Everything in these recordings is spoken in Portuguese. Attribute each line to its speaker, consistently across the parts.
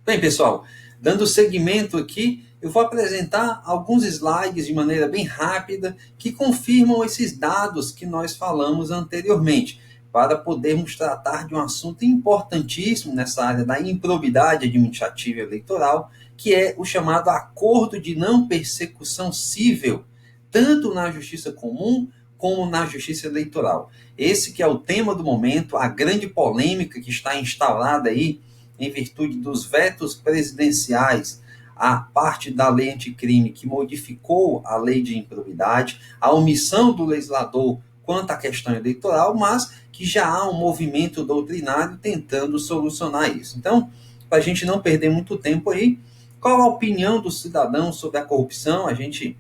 Speaker 1: Bem, pessoal, dando seguimento aqui, eu vou apresentar alguns slides de maneira bem rápida que confirmam esses dados que nós falamos anteriormente, para podermos tratar de um assunto importantíssimo nessa área da improbidade administrativa e eleitoral, que é o chamado acordo de não persecução cível, tanto na justiça comum como na justiça eleitoral. Esse que é o tema do momento, a grande polêmica que está instaurada aí em virtude dos vetos presidenciais à parte da lei anticrime que modificou a lei de improbidade, a omissão do legislador quanto à questão eleitoral, mas que já há um movimento doutrinário tentando solucionar isso. Então, para a gente não perder muito tempo aí, qual a opinião do cidadão sobre a corrupção? A gente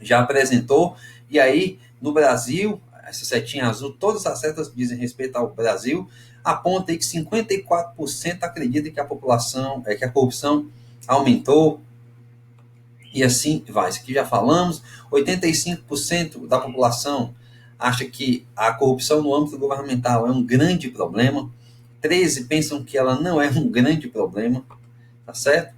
Speaker 1: já apresentou, e aí, no Brasil, essa setinha azul, todas as setas que dizem respeito ao Brasil, aponta aí que 54% acredita que a população, que a corrupção aumentou, e assim vai. Isso aqui já falamos. 85% da população acha que a corrupção no âmbito governamental é um grande problema. 13% pensam que ela não é um grande problema, tá certo?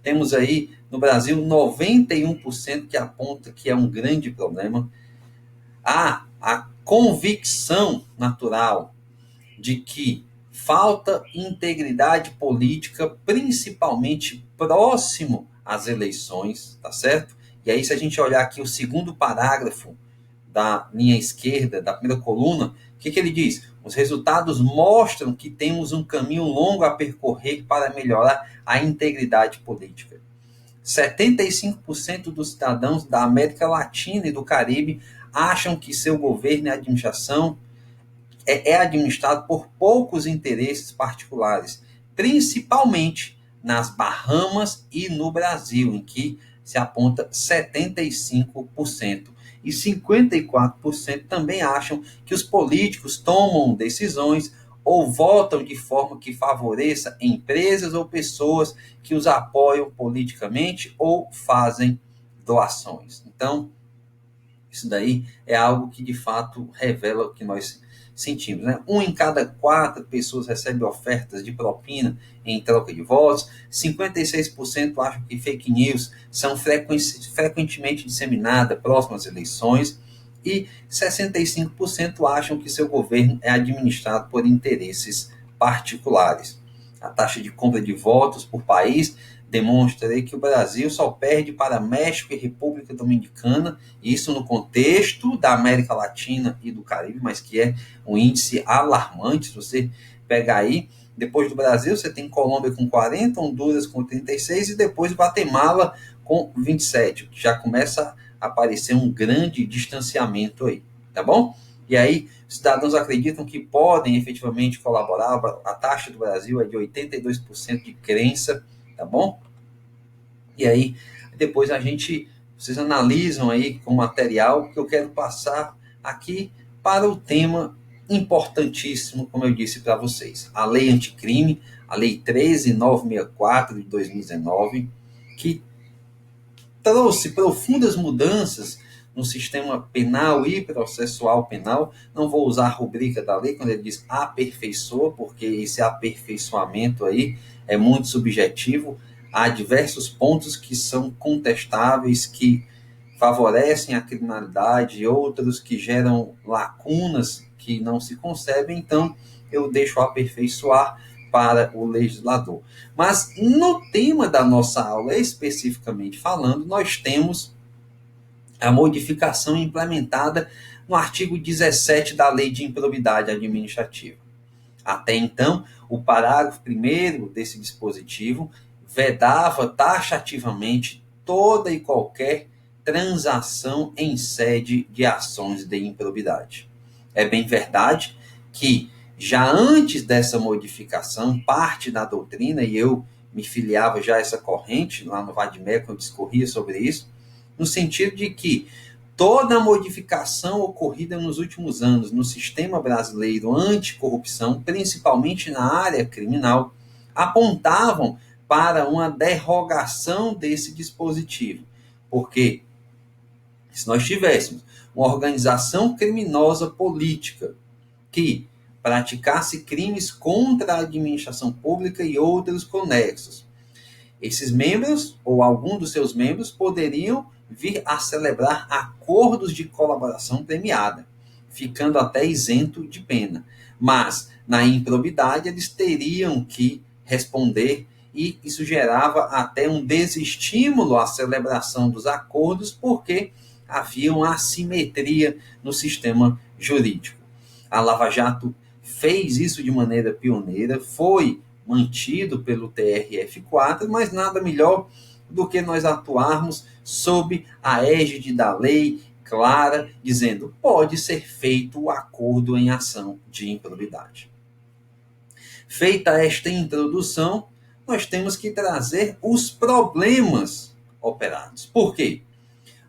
Speaker 1: Temos aí no Brasil 91% que aponta que é um grande problema. Há a convicção natural de que falta integridade política, principalmente próximo às eleições, tá certo? E aí, se a gente olhar aqui o segundo parágrafo da linha esquerda, da primeira coluna, o que ele diz? Os resultados mostram que temos um caminho longo a percorrer para melhorar a integridade política. 75% dos cidadãos da América Latina e do Caribe acham que seu governo e administração é administrado por poucos interesses particulares, principalmente nas Bahamas e no Brasil, em que se aponta 75%. E 54% também acham que os políticos tomam decisões ou votam de forma que favoreça empresas ou pessoas que os apoiam politicamente ou fazem doações. Então, isso daí é algo que de fato revela o que nós sentimos, né? 1 em cada 4 pessoas recebe ofertas de propina em troca de votos, 56% acham que fake news são frequentemente disseminadas próximas às eleições e 65% acham que seu governo é administrado por interesses particulares. A taxa de compra de votos por país demonstra que o Brasil só perde para México e República Dominicana, isso no contexto da América Latina e do Caribe, mas que é um índice alarmante. Se você pegar aí, depois do Brasil, você tem Colômbia com 40, Honduras com 36 e depois Guatemala com 27, que já começa a aparecer um grande distanciamento aí, tá bom? E aí, cidadãos acreditam que podem efetivamente colaborar, a taxa do Brasil é de 82% de crença, tá bom? E aí, depois vocês analisam aí com o material que eu quero passar aqui para o tema importantíssimo, como eu disse para vocês. A Lei Anticrime, a Lei 13.964 de 2019, que trouxe profundas mudanças no sistema penal e processual penal. Não vou usar a rubrica da lei quando ele diz aperfeiçoa, porque esse aperfeiçoamento aí é muito subjetivo. Há diversos pontos que são contestáveis, que favorecem a criminalidade, outros que geram lacunas que não se concebem, então eu deixo aperfeiçoar para o legislador. Mas no tema da nossa aula, especificamente falando, nós temos a modificação implementada no artigo 17 da Lei de Improbidade Administrativa. Até então, o parágrafo 1º desse dispositivo vedava taxativamente toda e qualquer transação em sede de ações de improbidade. É bem verdade que, já antes dessa modificação, parte da doutrina, e eu me filiava já a essa corrente, lá no Vadmec, eu discorria sobre isso, no sentido de que toda a modificação ocorrida nos últimos anos no sistema brasileiro anticorrupção, principalmente na área criminal, apontavam para uma derrogação desse dispositivo. Porque se nós tivéssemos uma organização criminosa política que praticasse crimes contra a administração pública e outros conexos. Esses membros, ou algum dos seus membros, poderiam vir a celebrar acordos de colaboração premiada, ficando até isento de pena. Mas, na improbidade, eles teriam que responder, e isso gerava até um desestímulo à celebração dos acordos, porque havia uma assimetria no sistema jurídico. A Lava Jato fez isso de maneira pioneira, foi mantido pelo TRF4, mas nada melhor do que nós atuarmos sob a égide da lei clara, dizendo pode ser feito o acordo em ação de improbidade. Feita esta introdução, nós temos que trazer os problemas operados. Por quê?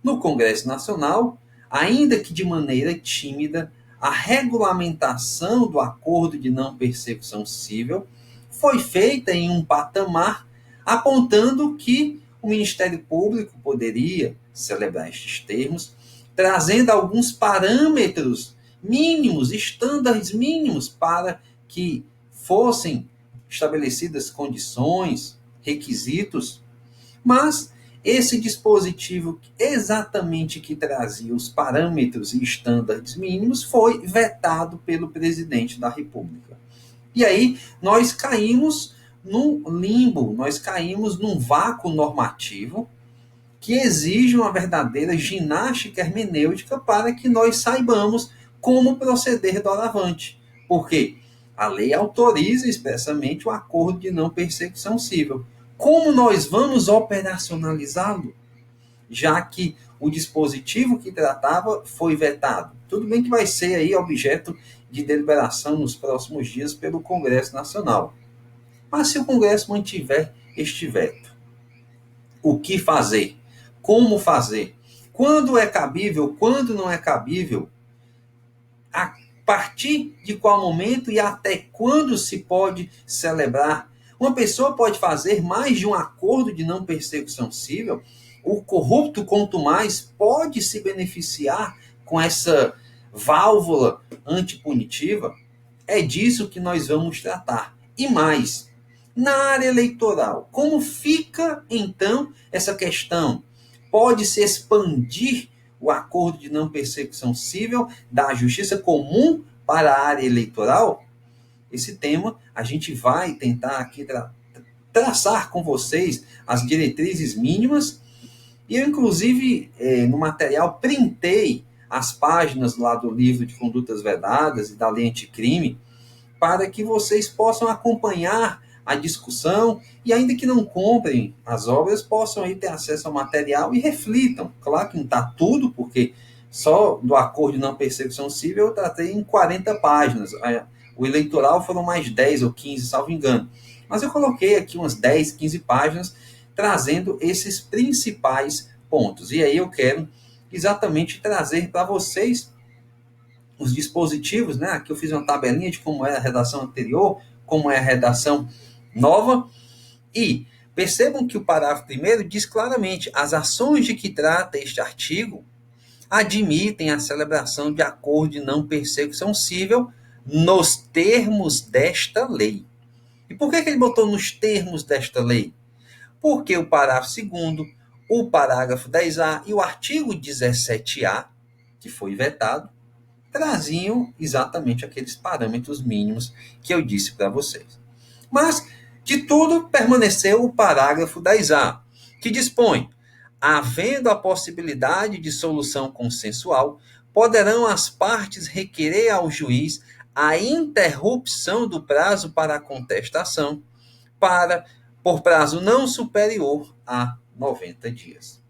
Speaker 1: No Congresso Nacional, ainda que de maneira tímida, a regulamentação do acordo de não persecução civil foi feita em um patamar apontando que o Ministério Público poderia celebrar estes termos, trazendo alguns parâmetros mínimos, estándares mínimos, para que fossem estabelecidas condições, requisitos, mas esse dispositivo exatamente que trazia os parâmetros e estándares mínimos foi vetado pelo presidente da República. E aí nós caímos num limbo, nós caímos num vácuo normativo que exige uma verdadeira ginástica hermenêutica para que nós saibamos como proceder doravante. Porque a lei autoriza expressamente o acordo de não persecução civil. Como nós vamos operacionalizá-lo, já que o dispositivo que tratava foi vetado? Tudo bem que vai ser aí objeto de deliberação nos próximos dias pelo Congresso Nacional. Mas se o Congresso mantiver este veto, o que fazer? Como fazer? Quando é cabível? Quando não é cabível? A partir de qual momento e até quando se pode celebrar? Uma pessoa pode fazer mais de um acordo de não persecução civil? O corrupto, quanto mais, pode se beneficiar com essa válvula antipunitiva? É disso que nós vamos tratar. E mais, na área eleitoral, como fica então essa questão? Pode-se expandir o acordo de não persecução civil da justiça comum para a área eleitoral? Esse tema a gente vai tentar aqui traçar com vocês as diretrizes mínimas. E eu, inclusive, no material, printei as páginas lá do livro de condutas vedadas e da lei anticrime, para que vocês possam acompanhar a discussão e, ainda que não comprem as obras, possam aí ter acesso ao material e reflitam. Claro que não está tudo, porque só do acordo de não persecução civil eu tratei em 40 páginas. O eleitoral foram mais 10 ou 15, salvo engano. Mas eu coloquei aqui umas 10, 15 páginas trazendo esses principais pontos. E aí eu quero exatamente trazer para vocês os dispositivos, né? Aqui eu fiz uma tabelinha de como era a redação anterior, como é a redação nova. E percebam que o parágrafo primeiro diz claramente: as ações de que trata este artigo admitem a celebração de acordo de não persecução civil nos termos desta lei. E por que ele botou nos termos desta lei? Porque o parágrafo segundo, o parágrafo 10A e o artigo 17A, que foi vetado, traziam exatamente aqueles parâmetros mínimos que eu disse para vocês. Mas, de tudo, permaneceu o parágrafo 10A, que dispõe: havendo a possibilidade de solução consensual, poderão as partes requerer ao juiz a interrupção do prazo para a contestação por prazo não superior a 90 dias.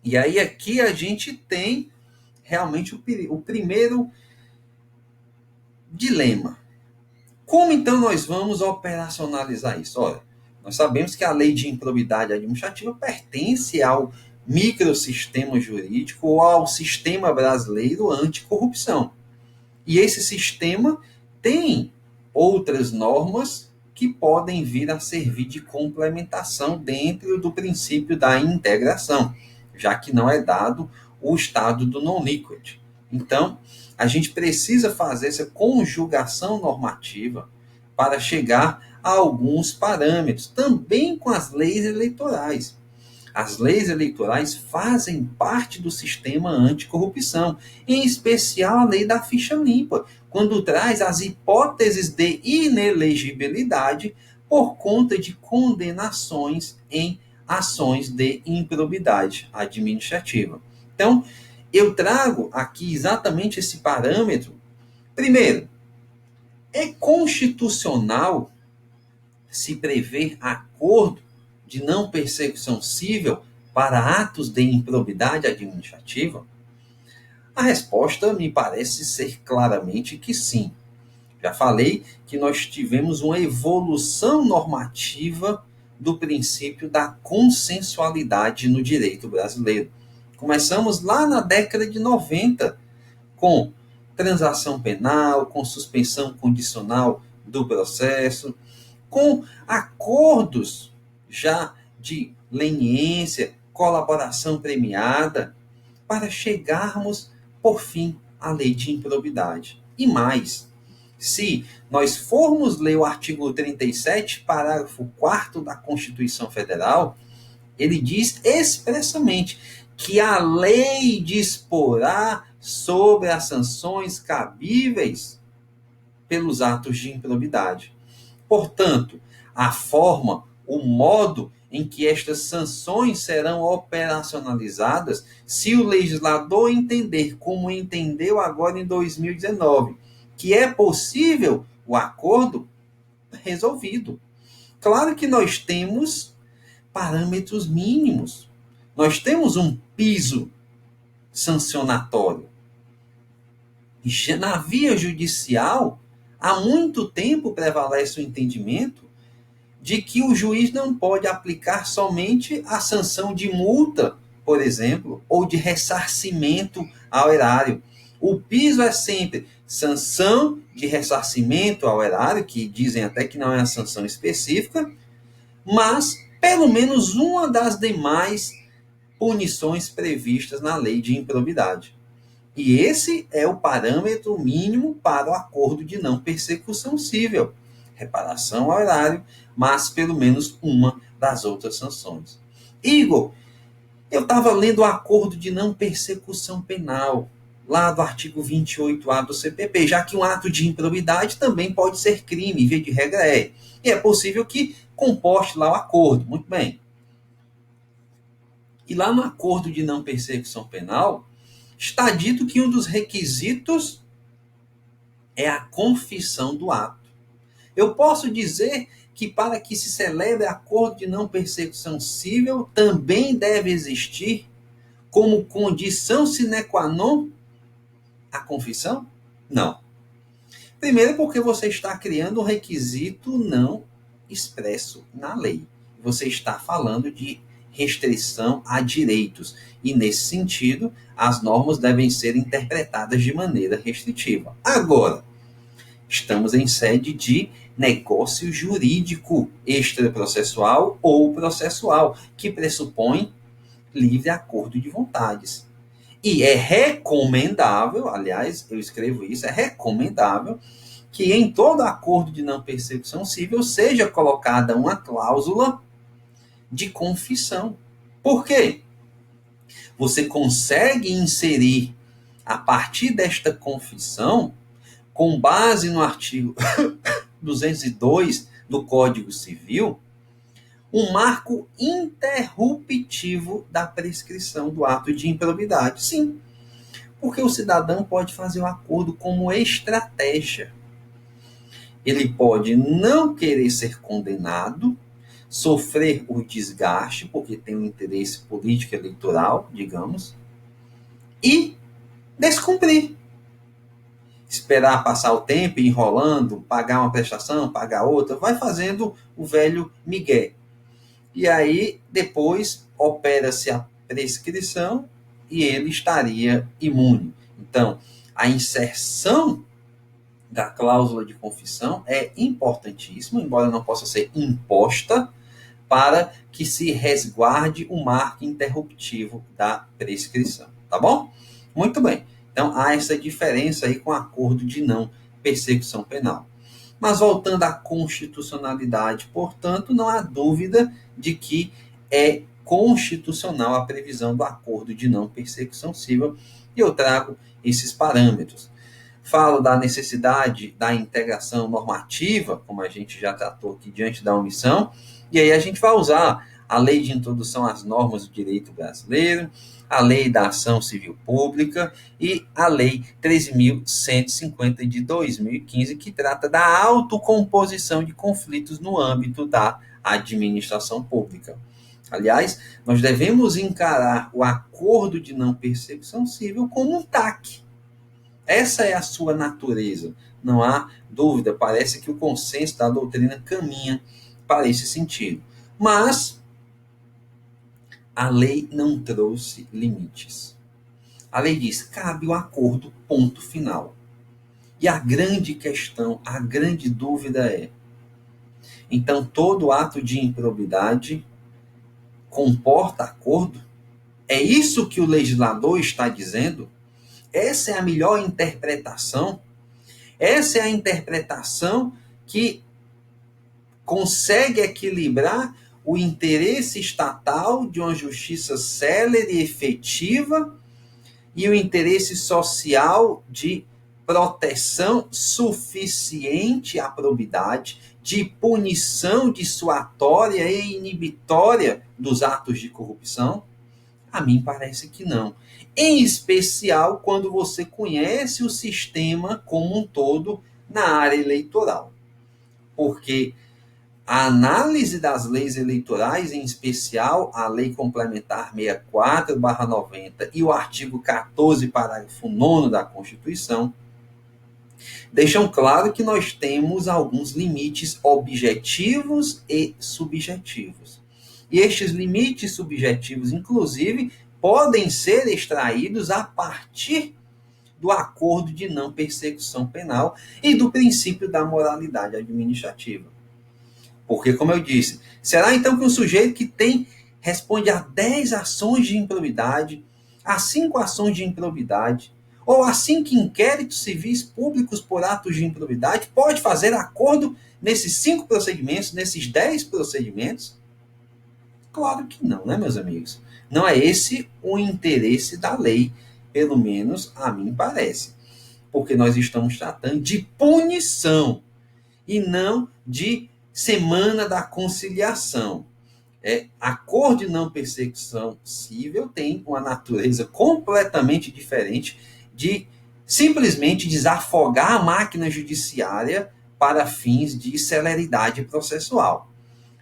Speaker 1: E aí aqui a gente tem realmente o primeiro dilema. Como então nós vamos operacionalizar isso? Olha, nós sabemos que a lei de improbidade administrativa pertence ao microsistema jurídico ou ao sistema brasileiro anticorrupção. E esse sistema tem outras normas que podem vir a servir de complementação dentro do princípio da integração, já que não é dado o estado do non-liquid. Então, a gente precisa fazer essa conjugação normativa para chegar a alguns parâmetros, também com as leis eleitorais. As leis eleitorais fazem parte do sistema anticorrupção, em especial a lei da ficha limpa, quando traz as hipóteses de inelegibilidade por conta de condenações em ações de improbidade administrativa. Então, eu trago aqui exatamente esse parâmetro. Primeiro, é constitucional se prever acordo de não persecução cível para atos de improbidade administrativa? A resposta me parece ser claramente que sim. Já falei que nós tivemos uma evolução normativa do princípio da consensualidade no direito brasileiro. Começamos lá na década de 90, com transação penal, com suspensão condicional do processo, com acordos já de leniência, colaboração premiada, para chegarmos, por fim, à lei de improbidade. E mais, se nós formos ler o artigo 37, parágrafo 4º da Constituição Federal, ele diz expressamente que a lei disporá sobre as sanções cabíveis pelos atos de improbidade. Portanto, a forma, o modo em que estas sanções serão operacionalizadas, se o legislador entender, como entendeu agora em 2019, que é possível o acordo, resolvido. Claro que nós temos parâmetros mínimos. Nós temos um piso sancionatório. E na via judicial, há muito tempo prevalece o entendimento de que o juiz não pode aplicar somente a sanção de multa, por exemplo, ou de ressarcimento ao erário. O piso é sempre sanção de ressarcimento ao erário, que dizem até que não é a sanção específica, mas pelo menos uma das demais punições previstas na lei de improbidade. E esse é o parâmetro mínimo para o acordo de não persecução cível. Reparação ao erário, mas pelo menos uma das outras sanções. Igor, eu estava lendo o acordo de não persecução penal, lá do artigo 28A do CPP, já que um ato de improbidade também pode ser crime, via de regra é. E é possível que comporte lá o acordo. Muito bem. E lá no acordo de não persecução penal, está dito que um dos requisitos é a confissão do ato. Eu posso dizer que para que se celebre acordo de não persecução cível, também deve existir, como condição sine qua non, a confissão? Não. Primeiro porque você está criando um requisito não expresso na lei. Você está falando de restrição a direitos. E, nesse sentido, as normas devem ser interpretadas de maneira restritiva. Agora, estamos em sede de negócio jurídico extraprocessual ou processual, que pressupõe livre acordo de vontades. E é recomendável, aliás, eu escrevo isso, é recomendável que em todo acordo de não persecução civil seja colocada uma cláusula de confissão. Por quê? Você consegue inserir, a partir desta confissão, com base no artigo 202 do Código Civil, um marco interruptivo da prescrição do ato de improbidade. Sim, porque o cidadão pode fazer o acordo como estratégia. Ele pode não querer ser condenado, sofrer o desgaste, porque tem um interesse político eleitoral, digamos, e descumprir. Esperar passar o tempo, enrolando, pagar uma prestação, pagar outra, vai fazendo o velho migué. E aí, depois, opera-se a prescrição e ele estaria imune. Então, a inserção da cláusula de confissão é importantíssima, embora não possa ser imposta, para que se resguarde o marco interruptivo da prescrição. Tá bom? Muito bem. Então, há essa diferença aí com o acordo de não persecução penal. Mas voltando à constitucionalidade, portanto, não há dúvida de que é constitucional a previsão do acordo de não persecução civil, e eu trago esses parâmetros. Falo da necessidade da integração normativa, como a gente já tratou aqui diante da omissão, e aí a gente vai usar a lei de introdução às normas do direito brasileiro, a lei da ação civil pública e a lei 13.150 de 2015, que trata da autocomposição de conflitos no âmbito da administração pública. Aliás, nós devemos encarar o acordo de não persecução civil como um TAC. Essa é a sua natureza. Não há dúvida, parece que o consenso da doutrina caminha para esse sentido. Mas a lei não trouxe limites. A lei diz, cabe o acordo, ponto final. E a grande questão, a grande dúvida é, então todo ato de improbidade comporta acordo? É isso que o legislador está dizendo? Essa é a melhor interpretação? Essa é a interpretação que consegue equilibrar o interesse estatal de uma justiça célere e efetiva e o interesse social de proteção suficiente à probidade, de punição dissuatória e inibitória dos atos de corrupção? A mim parece que não. Em especial quando você conhece o sistema como um todo na área eleitoral. Porque a análise das leis eleitorais, em especial a Lei Complementar 64/90 e o artigo 14, parágrafo 9º da Constituição, deixam claro que nós temos alguns limites objetivos e subjetivos. E estes limites subjetivos, inclusive, podem ser extraídos a partir do acordo de não persecução penal e do princípio da moralidade administrativa. Porque, como eu disse, será então que um sujeito que responde a 10 ações de improbidade, a 5 ações de improbidade, ou a 5 inquéritos civis públicos por atos de improbidade, pode fazer acordo nesses 5 procedimentos, nesses 10 procedimentos? Claro que não, né, meus amigos? Não é esse o interesse da lei, pelo menos a mim parece. Porque nós estamos tratando de punição e não de semana da conciliação. Acordo de não persecução civil tem uma natureza completamente diferente de simplesmente desafogar a máquina judiciária para fins de celeridade processual.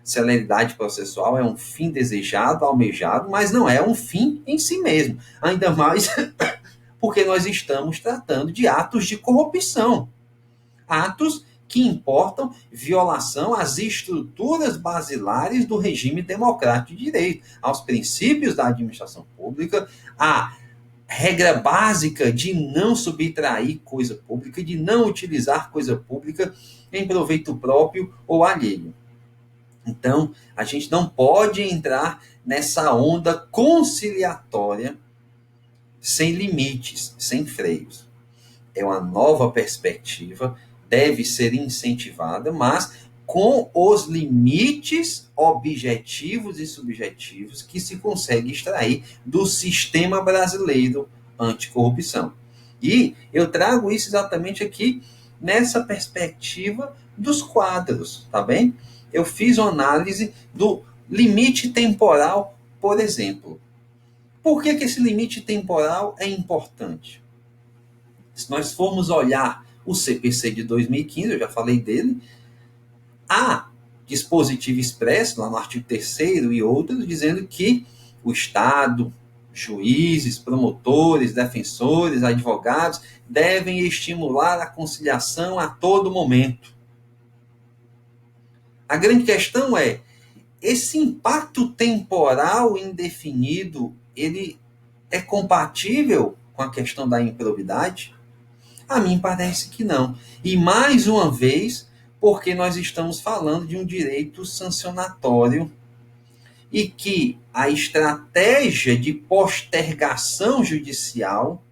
Speaker 1: Celeridade processual é um fim desejado, almejado, mas não é um fim em si mesmo. Ainda mais porque nós estamos tratando de atos de corrupção. Atos que importam violação às estruturas basilares do regime democrático de direito, aos princípios da administração pública, à regra básica de não subtrair coisa pública, de não utilizar coisa pública em proveito próprio ou alheio. Então, a gente não pode entrar nessa onda conciliatória sem limites, sem freios. É uma nova perspectiva, deve ser incentivada, mas com os limites objetivos e subjetivos que se consegue extrair do sistema brasileiro anticorrupção. E eu trago isso exatamente aqui nessa perspectiva dos quadros, tá bem? Eu fiz uma análise do limite temporal, por exemplo. Por que esse limite temporal é importante? Se nós formos olhar o CPC de 2015, eu já falei dele, há dispositivo expresso, lá no artigo 3º e outros, dizendo que o Estado, juízes, promotores, defensores, advogados, devem estimular a conciliação a todo momento. A grande questão é, esse impacto temporal indefinido, ele é compatível com a questão da improbidade? A mim parece que não. E mais uma vez, porque nós estamos falando de um direito sancionatório e que a estratégia de postergação judicial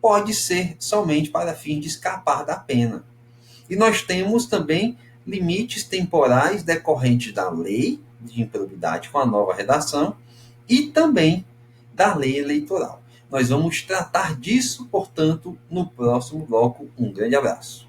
Speaker 1: pode ser somente para fins de escapar da pena. E nós temos também limites temporais decorrentes da lei de improbidade com a nova redação e também da lei eleitoral. Nós vamos tratar disso, portanto, no próximo bloco. Um grande abraço.